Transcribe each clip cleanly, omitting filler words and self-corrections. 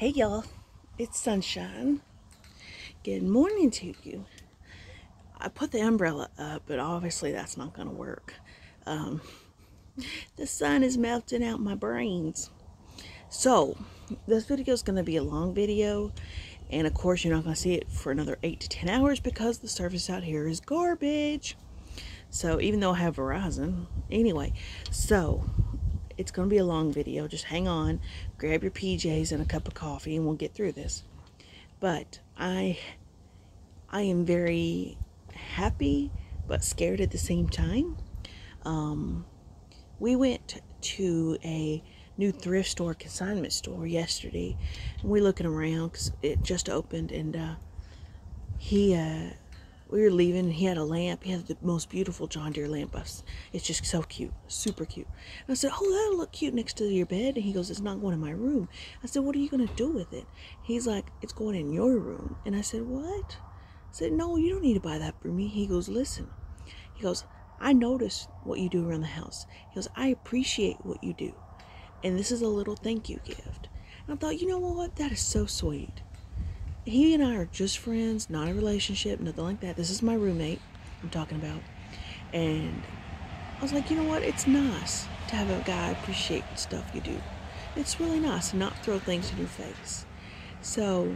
Hey y'all, it's Sunshine. Good morning to you. I put the umbrella up, but obviously that's not going to work. Um, the sun is melting out my brains. So, this video is going to be a long video, and of course you're not going to see it for another 8 to 10 hours because the service out here is garbage. So, even though I have Verizon, anyway, so it's going to be a long video. Just hang on, grab your PJs and a cup of coffee, and we'll get through this. But I am very happy but scared at the same time. We went to a new thrift store, consignment store yesterday, and we're looking around because it just opened, and we were leaving, and he had a lamp. He had the most beautiful John Deere lamp. It's just so cute, super cute. And I said, oh, that'll look cute next to your bed. And he goes, it's not going in my room. I said, what are you going to do with it? He's like, it's going in your room. And I said, what? I said, no, you don't need to buy that for me. He goes, listen. He goes, I notice what you do around the house. He goes, I appreciate what you do. And this is a little thank you gift. And I thought, you know what? That is so sweet. He and I are just friends, not a relationship, nothing like that. This is my roommate I'm talking about. And I was like, you know what? It's nice to have a guy appreciate the stuff you do. It's really nice to not throw things in your face. So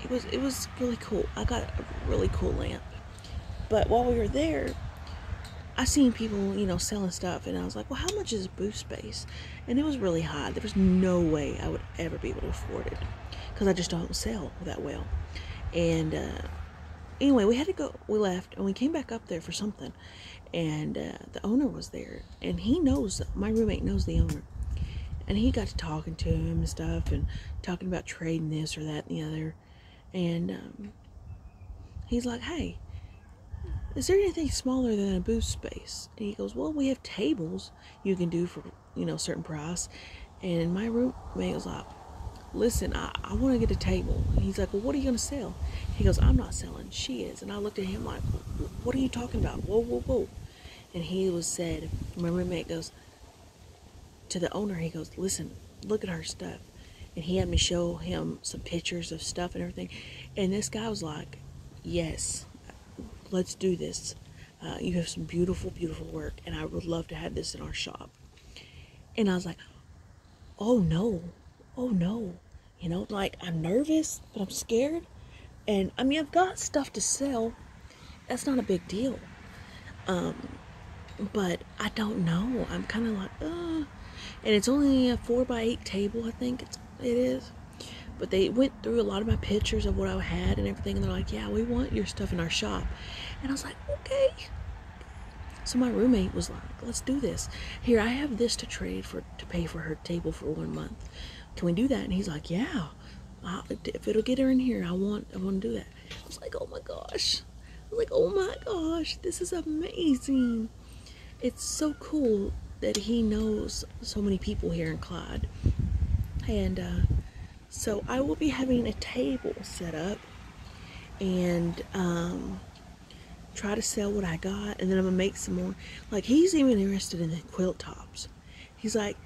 it was really cool. I got a really cool lamp. But while we were there, I seen people, selling stuff, and I was like, well, how much is booth space? And it was really high. There was no way I would ever be able to afford it because I just don't sell that well. And anyway, we had to go. We left, and we came back up there for something, and the owner was there, and he knows, my roommate knows the owner, and he got to talking to him and stuff, and talking about trading this or that and the other, and he's like, hey, is there anything smaller than a booth space? And he goes, well, we have tables you can do for, certain price. And my roommate was like, listen, I want to get a table. And he's like, well, what are you going to sell? He goes, I'm not selling. She is. And I looked at him like, what are you talking about? Whoa, whoa, whoa. And my roommate goes to the owner, he goes, listen, look at her stuff. And he had me show him some pictures of stuff and everything. And this guy was like, yes, let's do this. You have some beautiful, beautiful work, and I would love to have this in our shop. And I was like, oh no. Like, I'm nervous, but I'm scared. And I mean, I've got stuff to sell. That's not a big deal. But I don't know. I'm kind of like, And it's only a 4x8 table, I think it is. But they went through a lot of my pictures of what I had and everything, and they're like, yeah, we want your stuff in our shop. And I was like, okay. So my roommate was like, let's do this. Here, I have this to trade to pay for her table for 1 month. Can we do that? And he's like, yeah. If it'll get her in here, I want to do that. I was like, oh my gosh. This is amazing. It's so cool that he knows so many people here in Clyde. And so I will be having a table set up and try to sell what I got, and then I'm going to make some more. Like, he's even interested in the quilt tops. He's like,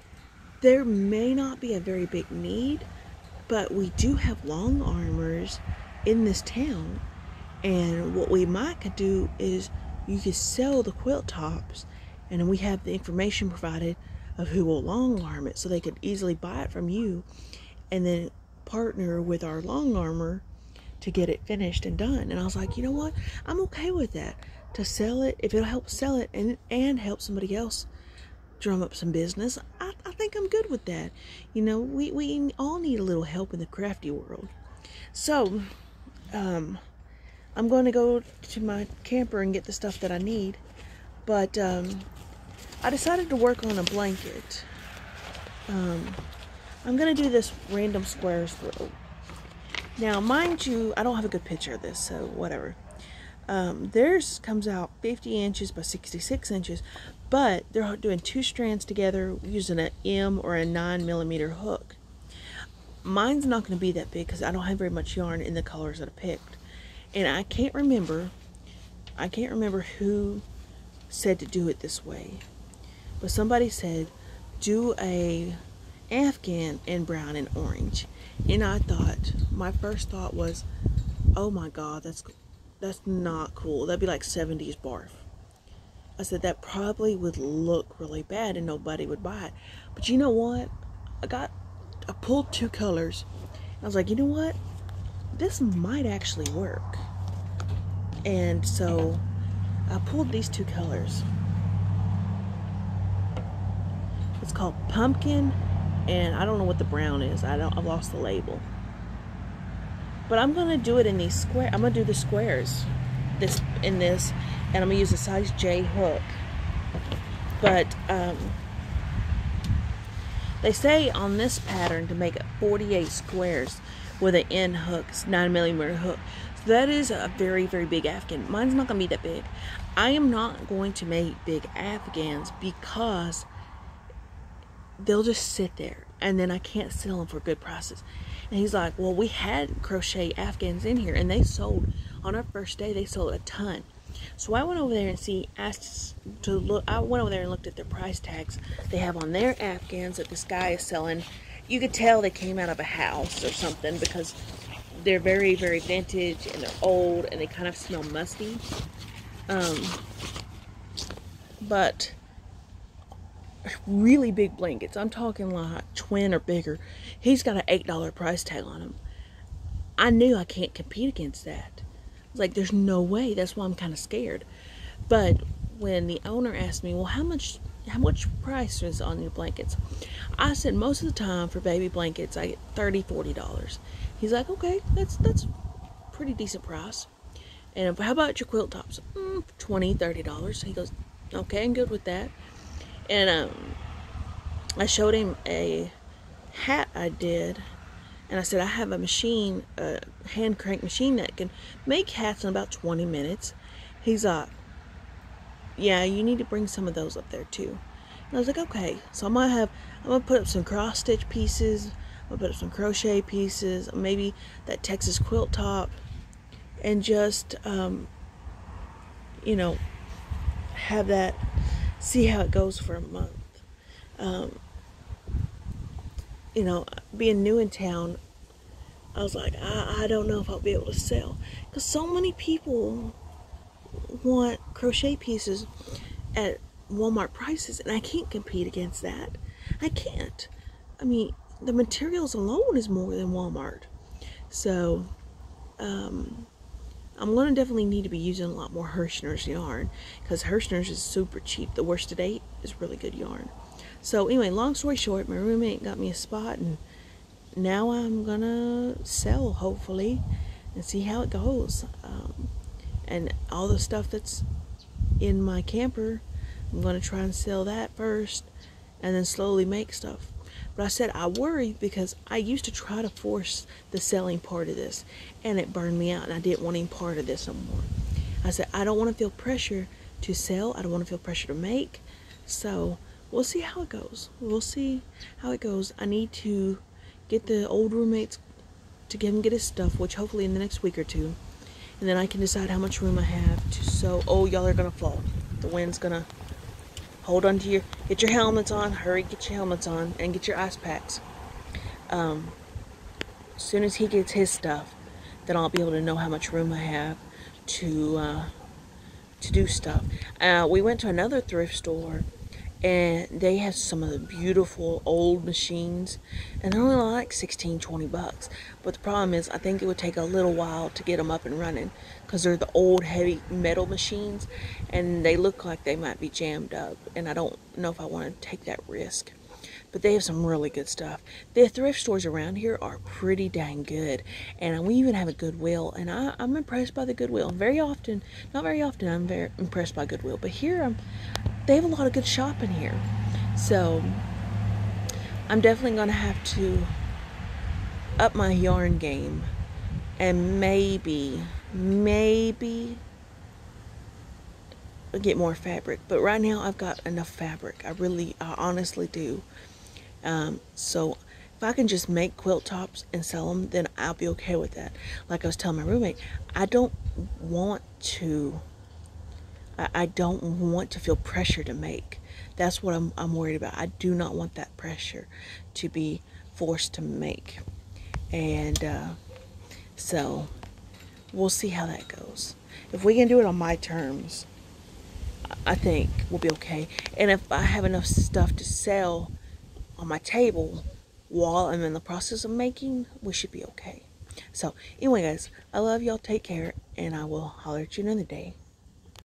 there may not be a very big need, but we do have long armors in this town, and what we might could do is you could sell the quilt tops, and then we have the information provided of who will long arm it, so they could easily buy it from you, and then partner with our long armor to get it finished and done. And I was like, you know what? I'm okay with that. To sell it, if it'll help sell it and help somebody else drum up some business, I think I'm good with that. We all need a little help in the crafty world. So, I'm going to go to my camper and get the stuff that I need. But, I decided to work on a blanket. I'm going to do this random squares throw. Now, mind you, I don't have a good picture of this, so whatever. Theirs comes out 50 inches by 66 inches, but they're doing 2 strands together using an M or a 9mm hook. Mine's not going to be that big because I don't have very much yarn in the colors that I picked. And I can't remember who said to do it this way. But somebody said, do a Afghan in brown and orange. And I thought, my first thought was, oh my God, that's not cool. That'd be like 70s barf. I said that probably would look really bad and nobody would buy it. But you know what? I pulled 2 colors. I was like, you know what? This might actually work. And so I pulled these 2 colors. It's called pumpkin, and I don't know what the brown is. I lost the label. But I'm gonna do it in these square. I'm gonna do the squares, and I'm gonna use a size J hook. But they say on this pattern to make it 48 squares with an end hook, 9mm hook. So that is a very, very big Afghan. Mine's not gonna be that big. I am not going to make big Afghans because they'll just sit there and then I can't sell them for good prices. And he's like, well, we had crochet Afghans in here and they sold, on our first day, they sold a ton. So I went over there and I went over there and looked at their price tags they have on their Afghans that this guy is selling. You could tell they came out of a house or something because they're very, very vintage and they're old and they kind of smell musty. But really big blankets. I'm talking like twin or bigger. He's got an $8 price tag on him. I knew I can't compete against that. I was like, there's no way. That's why I'm kind of scared. But when the owner asked me, well, how much price is on your blankets? I said, most of the time for baby blankets, I get $30, $40. He's like, okay, that's pretty decent price. And how about your quilt tops? $20, $30. He goes, okay, I'm good with that. And I showed him a hat I did, and I said I have a machine, a hand crank machine that can make hats in about 20 minutes. He's like, yeah, you need to bring some of those up there too. And I was like, okay. So I'm gonna put up some cross stitch pieces, I'm gonna put up some crochet pieces, maybe that Texas quilt top, and just you know, have that, see how it goes for a month. You know, being new in town, I was like, I don't know if I'll be able to sell, because so many people want crochet pieces at Walmart prices, and I can't compete against that. I can't. I mean, the materials alone is more than Walmart. So I'm going to definitely need to be using a lot more Hirschner's yarn, because Hirschner's is super cheap. The worsted 8 is really good yarn. So anyway, long story short, my roommate got me a spot, and now I'm going to sell, hopefully, and see how it goes. And all the stuff that's in my camper, I'm going to try and sell that first, and then slowly make stuff. But I said I worry because I used to try to force the selling part of this, and it burned me out, and I didn't want any part of this no more. I said I don't want to feel pressure to sell. I don't want to feel pressure to make. So we'll see how it goes. We'll see how it goes. I need to get the old roommates to get his stuff, which hopefully in the next week or two, and then I can decide how much room I have to sew. Oh, y'all are gonna fall. The wind's gonna. Hold on to get your helmets on. Hurry, get your helmets on, and get your ice packs. As soon as he gets his stuff, then I'll be able to know how much room I have to do stuff. We went to another thrift store, and they have some of the beautiful old machines, and they're only like 16, 20 bucks. But the problem is, I think it would take a little while to get them up and running, because they're the old heavy metal machines, and they look like they might be jammed up, and I don't know if I want to take that risk. But they have some really good stuff. The thrift stores around here are pretty dang good, and we even have a Goodwill, and I'm impressed by the Goodwill. Very often, not very often, I'm very impressed by Goodwill, but here they have a lot of good shopping here. So I'm definitely going to have to up my yarn game, and maybe get more fabric. But right now I've got enough fabric. I honestly do. So if I can just make quilt tops and sell them, then I'll be okay with that. Like I was telling my roommate, I don't want to feel pressure to make. That's what I'm worried about. I do not want that pressure to be forced to make. And so we'll see how that goes. If we can do it on my terms, I think we'll be okay. And if I have enough stuff to sell on my table while I'm in the process of making, we should be okay. So anyway, guys, I love y'all. Take care, and I will holler at you another day.